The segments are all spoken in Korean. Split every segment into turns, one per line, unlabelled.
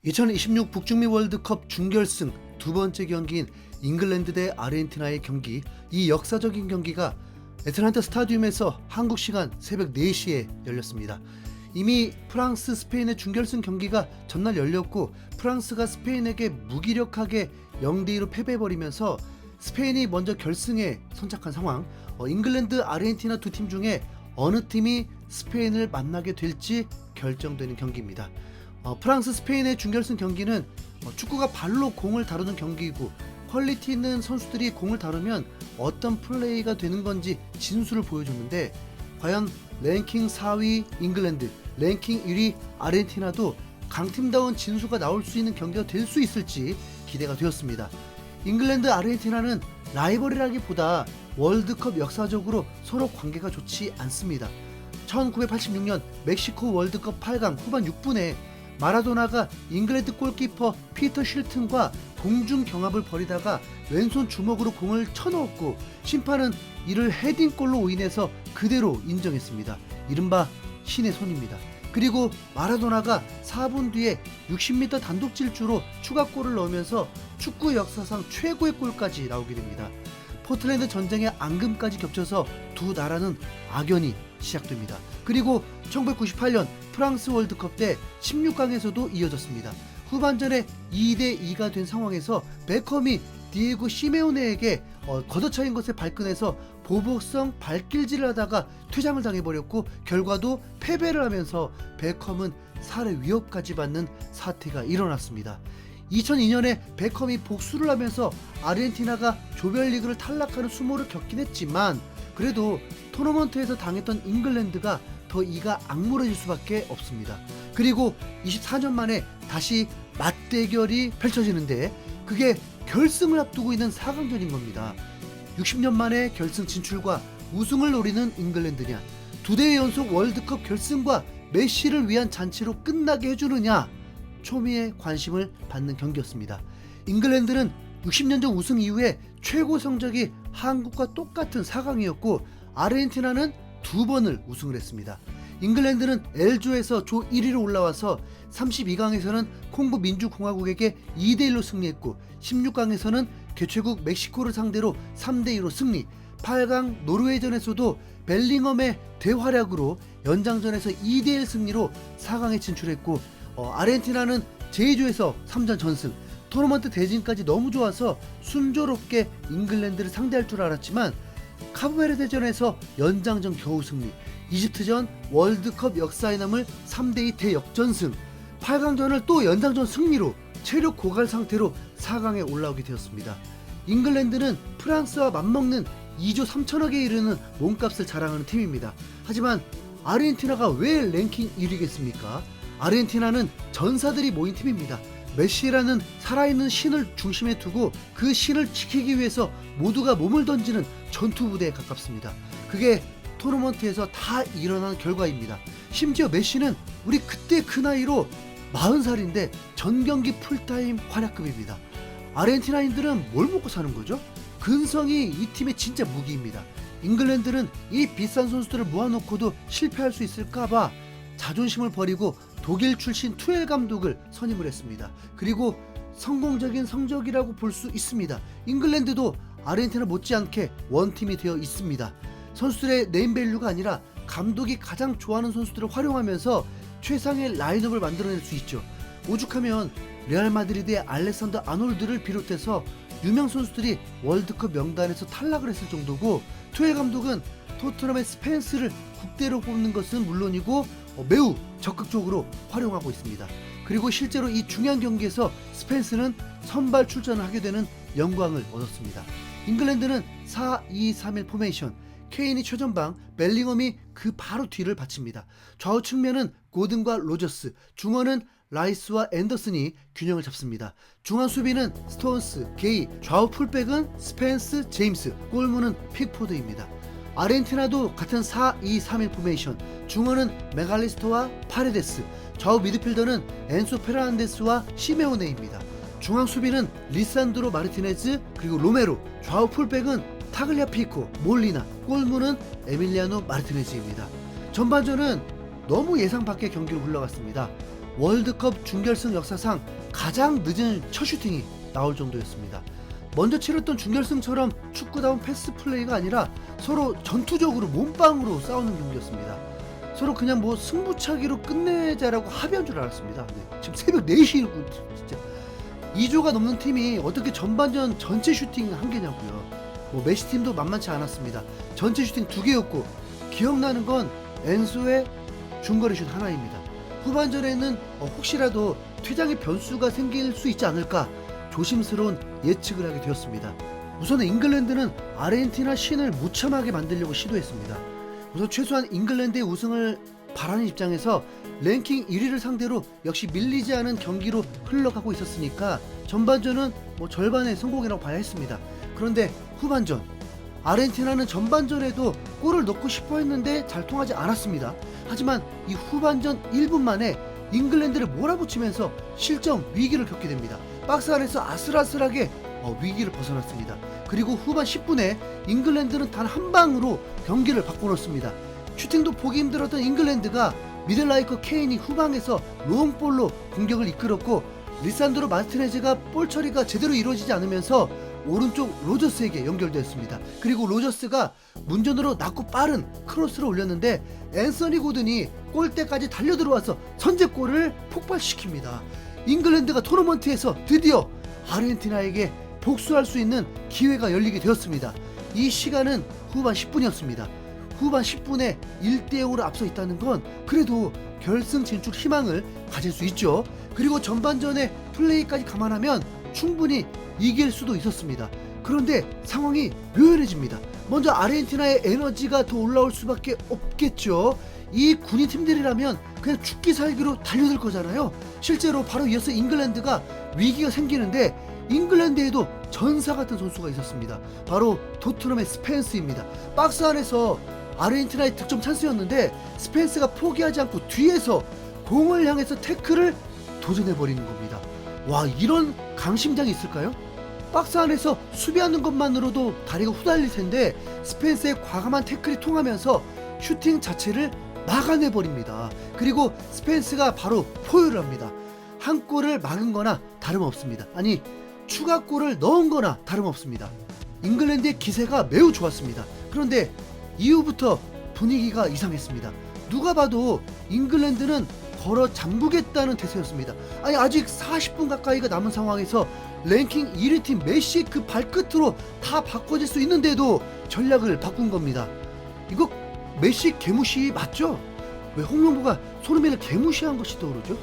2026 북중미 월드컵 준결승 두 번째 경기인 잉글랜드 대 아르헨티나의 경기, 이 역사적인 경기가 애틀란타 스타디움에서 한국 시간 새벽 4시에 열렸습니다. 이미 프랑스 스페인의 준결승 경기가 전날 열렸고 프랑스가 스페인에게 무기력하게 0대2로 패배해버리면서 스페인이 먼저 결승에 선착한 상황. 잉글랜드, 아르헨티나 두 팀 중에 어느 팀이 스페인을 만나게 될지 결정되는 경기입니다. 프랑스 스페인의 준결승 경기는 축구가 발로 공을 다루는 경기이고 퀄리티 있는 선수들이 공을 다루면 어떤 플레이가 되는 건지 진수를 보여줬는데, 과연 랭킹 4위 잉글랜드, 랭킹 1위 아르헨티나도 강팀다운 진수가 나올 수 있는 경기가 될 수 있을지 기대가 되었습니다. 잉글랜드, 아르헨티나는 라이벌이라기보다 월드컵 역사적으로 서로 관계가 좋지 않습니다. 1986년 멕시코 월드컵 8강 후반 6분에 마라도나가 잉글랜드 골키퍼 피터 쉴튼과 공중 경합을 벌이다가 왼손 주먹으로 공을 쳐넣었고 심판은 이를 헤딩골로 인해서 그대로 인정했습니다. 이른바 신의 손입니다. 그리고 마라도나가 4분 뒤에 60m 단독 질주로 추가골을 넣으면서 축구 역사상 최고의 골까지 나오게 됩니다. 포틀랜드 전쟁의 앙금까지 겹쳐서 두 나라는 악연이 시작됩니다. 그리고 1998년 프랑스 월드컵 때 16강에서도 이어졌습니다. 후반전에 2대2가 된 상황에서 베컴이 디에고 시메오네에게 걷어차인 것에 발끈해서 보복성 발길질을 하다가 퇴장을 당해버렸고 결과도 패배를 하면서 베컴은 살해 위협까지 받는 사태가 일어났습니다. 2002년에 베컴이 복수를 하면서 아르헨티나가 조별리그를 탈락하는 수모를 겪긴 했지만 그래도 토너먼트에서 당했던 잉글랜드가 더 이가 악물어질 수밖에 없습니다. 그리고 24년 만에 다시 맞대결이 펼쳐지는데 그게 결승을 앞두고 있는 4강전인 겁니다. 60년 만에 결승 진출과 우승을 노리는 잉글랜드냐, 두 대회 연속 월드컵 결승과 메시를 위한 잔치로 끝나게 해주느냐, 초미의 관심을 받는 경기였습니다. 잉글랜드는 60년 전 우승 이후에 최고 성적이 한국과 똑같은 4강이었고 아르헨티나는 2번을 우승을 했습니다. 잉글랜드는 L조에서 조 1위로 올라와서 32강에서는 콩고 민주공화국에게 2대1로 승리했고 16강에서는 개최국 멕시코를 상대로 3대2로 승리, 8강 노르웨이전에서도 벨링엄의 대활약으로 연장전에서 2대1 승리로 4강에 진출했고 아르헨티나는 제2조에서 3전 전승, 토너먼트 대진까지 너무 좋아서 순조롭게 잉글랜드를 상대할 줄 알았지만 카브베르데전에서 연장전 겨우 승리, 이집트전 월드컵 역사에 남을 3대2 대역전승, 8강전을 또 연장전 승리로 체력 고갈 상태로 4강에 올라오게 되었습니다. 잉글랜드는 프랑스와 맞먹는 2조 3천억에 이르는 몸값을 자랑하는 팀입니다. 하지만 아르헨티나가 왜 랭킹 1위겠습니까? 아르헨티나는 전사들이 모인 팀입니다. 메시라는 살아있는 신을 중심에 두고 그 신을 지키기 위해서 모두가 몸을 던지는 전투부대에 가깝습니다. 그게 토너먼트에서 다 일어난 결과입니다. 심지어 메시는 우리 그때 그 나이로 40살인데 전경기 풀타임 활약급입니다. 아르헨티나인들은 뭘 먹고 사는 거죠? 근성이 이 팀의 진짜 무기입니다. 잉글랜드는 이 비싼 선수들을 모아놓고도 실패할 수 있을까봐 자존심을 버리고 독일 출신 투엘 감독을 선임을 했습니다. 그리고 성공적인 성적이라고 볼 수 있습니다. 잉글랜드도 아르헨티나 못지않게 원팀이 되어 있습니다. 선수들의 네임밸류가 아니라 감독이 가장 좋아하는 선수들을 활용하면서 최상의 라인업을 만들어낼 수 있죠. 오죽하면 레알 마드리드의 알렉산더 아놀드를 비롯해서 유명 선수들이 월드컵 명단에서 탈락을 했을 정도고, 투엘 감독은 토트넘의 스펜스를 국대로 뽑는 것은 물론이고 매우 적극적으로 활용하고 있습니다. 그리고 실제로 이 중요한 경기에서 스펜스는 선발 출전을 하게 되는 영광을 얻었습니다. 잉글랜드는 4-2-3-1 포메이션, 케인이 최전방, 벨링엄이 그 바로 뒤를 받칩니다. 좌우 측면은 고든과 로저스, 중원은 라이스와 앤더슨이 균형을 잡습니다. 중앙 수비는 스톤스, 게이, 좌우 풀백은 스펜스, 제임스, 골문은 픽포드입니다. 아르헨티나도 같은 4-2-3-1 포메이션, 중원은 메갈리스터와 파레데스, 좌우 미드필더는 엔소 페르난데스와 시메오네입니다. 중앙 수비는 리산드로 마르티네즈 그리고 로메로, 좌우 풀백은 타글리아피코, 몰리나, 골문은 에밀리아노 마르티네즈입니다. 전반전은 너무 예상 밖의 경기로 흘러갔습니다. 월드컵 준결승 역사상 가장 늦은 첫 슈팅이 나올 정도였습니다. 먼저 치렀던 준결승처럼 축구다운 패스 플레이가 아니라 서로 전투적으로 몸빵으로 싸우는 경기였습니다. 서로 그냥 뭐 승부차기로 끝내자라고 합의한 줄 알았습니다. 네, 지금 새벽 4시고 진짜 2조가 넘는 팀이 어떻게 전반전 전체 슈팅 한 개냐고요. 뭐 메시 팀도 만만치 않았습니다. 전체 슈팅 2개였고 기억나는 건 엔소의 중거리 슛 하나입니다. 후반전에는 혹시라도 퇴장의 변수가 생길 수 있지 않을까 조심스러운 예측을 하게 되었습니다. 우선 잉글랜드는 아르헨티나 신을 무참하게 만들려고 시도했습니다. 우선 최소한 잉글랜드의 우승을 바라는 입장에서 랭킹 1위를 상대로 역시 밀리지 않은 경기로 흘러가고 있었으니까 전반전은 뭐 절반의 성공이라고 봐야 했습니다. 그런데 후반전 아르헨티나는 전반전에도 골을 넣고 싶어 했는데 잘 통하지 않았습니다. 하지만 이 후반전 1분 만에 잉글랜드를 몰아붙이면서 실점 위기를 겪게 됩니다. 박스 안에서 아슬아슬하게 위기를 벗어났습니다. 그리고 후반 10분에 잉글랜드는 단 한 방으로 경기를 바꿔놓습니다. 슈팅도 보기 힘들었던 잉글랜드가 미들라이커 케인이 후방에서 롱볼로 공격을 이끌었고 리산드로 마르티네즈가 볼 처리가 제대로 이루어지지 않으면서 오른쪽 로저스에게 연결되었습니다. 그리고 로저스가 문전으로 낮고 빠른 크로스를 올렸는데 앤서니 고든이 골대까지 달려들어와서 선제골을 폭발시킵니다. 잉글랜드가 토너먼트에서 드디어 아르헨티나에게 복수할 수 있는 기회가 열리게 되었습니다. 이 시간은 후반 10분이었습니다. 후반 10분에 1대0으로 앞서 있다는 건 그래도 결승 진출 희망을 가질 수 있죠. 그리고 전반전의 플레이까지 감안하면 충분히 이길 수도 있었습니다. 그런데 상황이 묘연해집니다. 먼저 아르헨티나의 에너지가 더 올라올 수밖에 없겠죠. 이 군인 팀들이라면 그냥 죽기 살기로 달려들 거잖아요. 실제로 바로 이어서 잉글랜드가 위기가 생기는데 잉글랜드에도 전사 같은 선수가 있었습니다. 바로 토트넘의 스펜스입니다. 박스 안에서 아르헨티나의 득점 찬스였는데 스펜스가 포기하지 않고 뒤에서 공을 향해서 태클을 도전해버리는 겁니다. 와, 이런 강심장이 있을까요? 박스 안에서 수비하는 것만으로도 다리가 후달릴 텐데 스펜스의 과감한 태클이 통하면서 슈팅 자체를 막아내버립니다. 그리고 스펜스가 바로 포효를 합니다. 한 골을 막은 거나 다름없습니다. 아니, 추가골을 넣은 거나 다름없습니다. 잉글랜드의 기세가 매우 좋았습니다. 그런데 이후부터 분위기가 이상했습니다. 누가 봐도 잉글랜드는 걸어 잠그겠다는 태세였습니다. 아니, 아직 40분 가까이가 남은 상황에서 랭킹 1위 팀 메시의 그 발끝으로 다 바꿔질 수 있는데도 전략을 바꾼 겁니다. 이거 메시 개무시 맞죠? 왜 홍명보가 손흥민을 개무시한 것이 떠오르죠?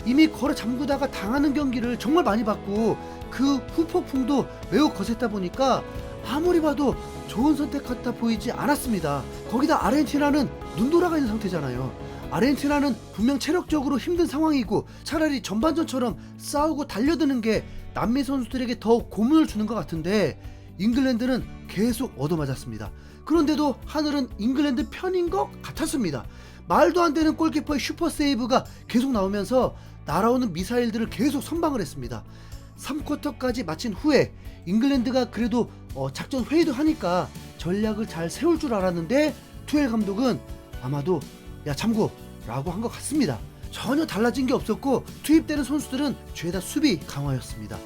이미 걸어 잠그다가 당하는 경기를 정말 많이 봤고 그 후폭풍도 매우 거셌다 보니까 아무리 봐도 좋은 선택 같아 보이지 않았습니다. 거기다 아르헨티나는 눈 돌아가 있는 상태잖아요. 아르헨티나는 분명 체력적으로 힘든 상황이고 차라리 전반전처럼 싸우고 달려드는 게 남미 선수들에게 더 고문을 주는 것 같은데 잉글랜드는 계속 얻어맞았습니다. 그런데도 하늘은 잉글랜드 편인 것 같았습니다. 말도 안 되는 골키퍼의 슈퍼 세이브가 계속 나오면서 날아오는 미사일들을 계속 선방을 했습니다. 3쿼터까지 마친 후에 잉글랜드가 그래도 작전 회의도 하니까 전략을 잘 세울 줄 알았는데 투엘 감독은 아마도 야 참고 라고 한 것 같습니다. 전혀 달라진 게 없었고 투입되는 선수들은 죄다 수비 강화였습니다.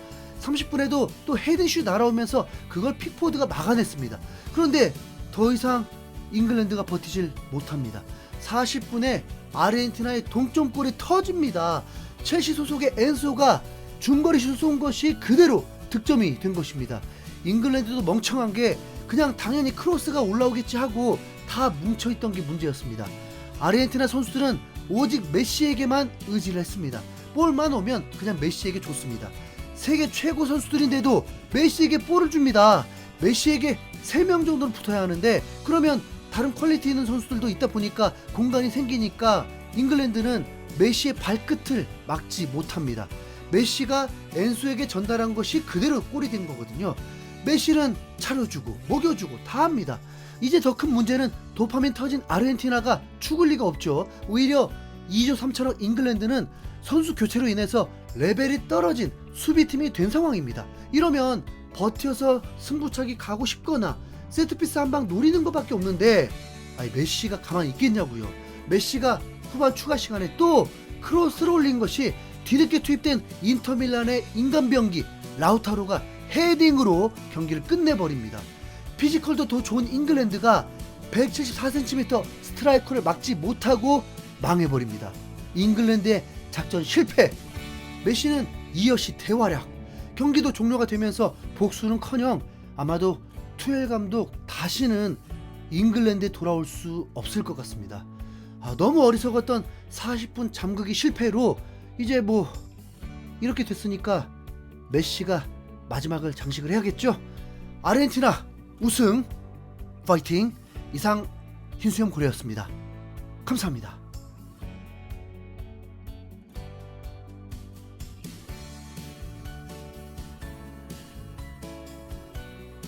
30분에도 또 헤딩슛 날아오면서 그걸 픽포드가 막아냈습니다. 그런데 더 이상 잉글랜드가 버티질 못합니다. 40분에 아르헨티나의 동점골이 터집니다. 첼시 소속의 엔소가 중거리 슛 쏜 것이 그대로 득점이 된 것입니다. 잉글랜드도 멍청한 게 그냥 당연히 크로스가 올라오겠지 하고 다 뭉쳐있던 게 문제였습니다. 아르헨티나 선수들은 오직 메시에게만 의지를 했습니다. 볼만 오면 그냥 메시에게 줬습니다. 세계 최고 선수들인데도 메시에게 볼을 줍니다. 메시에게 3명 정도는 붙어야 하는데 그러면 다른 퀄리티 있는 선수들도 있다 보니까 공간이 생기니까 잉글랜드는 메시의 발끝을 막지 못합니다. 메시가 엔소에게 전달한 것이 그대로 골이 된 거거든요. 메시는 차려주고 먹여주고 다 합니다. 이제 더 큰 문제는 도파민 터진 아르헨티나가 죽을 리가 없죠. 오히려 2조 3천억 잉글랜드는 선수 교체로 인해서 레벨이 떨어진 수비팀이 된 상황입니다. 이러면 버텨서 승부차기 가고 싶거나 세트피스 한 방 노리는 것밖에 없는데 메시가 가만히 있겠냐고요. 메시가 후반 추가 시간에 또 크로스를 올린 것이 뒤늦게 투입된 인터밀란의 인간병기 라우타로가 헤딩으로 경기를 끝내버립니다. 피지컬도 더 좋은 잉글랜드가 174cm 스트라이커를 막지 못하고 망해버립니다. 잉글랜드의 작전 실패. 메시는 이어시 대활약. 경기도 종료가 되면서 복수는커녕 아마도 투엘 감독 다시는 잉글랜드에 돌아올 수 없을 것 같습니다. 너무 어리석었던 40분 잠그기 실패로 이제 이렇게 됐으니까 메시가 마지막을 장식을 해야겠죠. 아르헨티나 우승 파이팅. 이상 흰수염 고래였습니다. 감사합니다.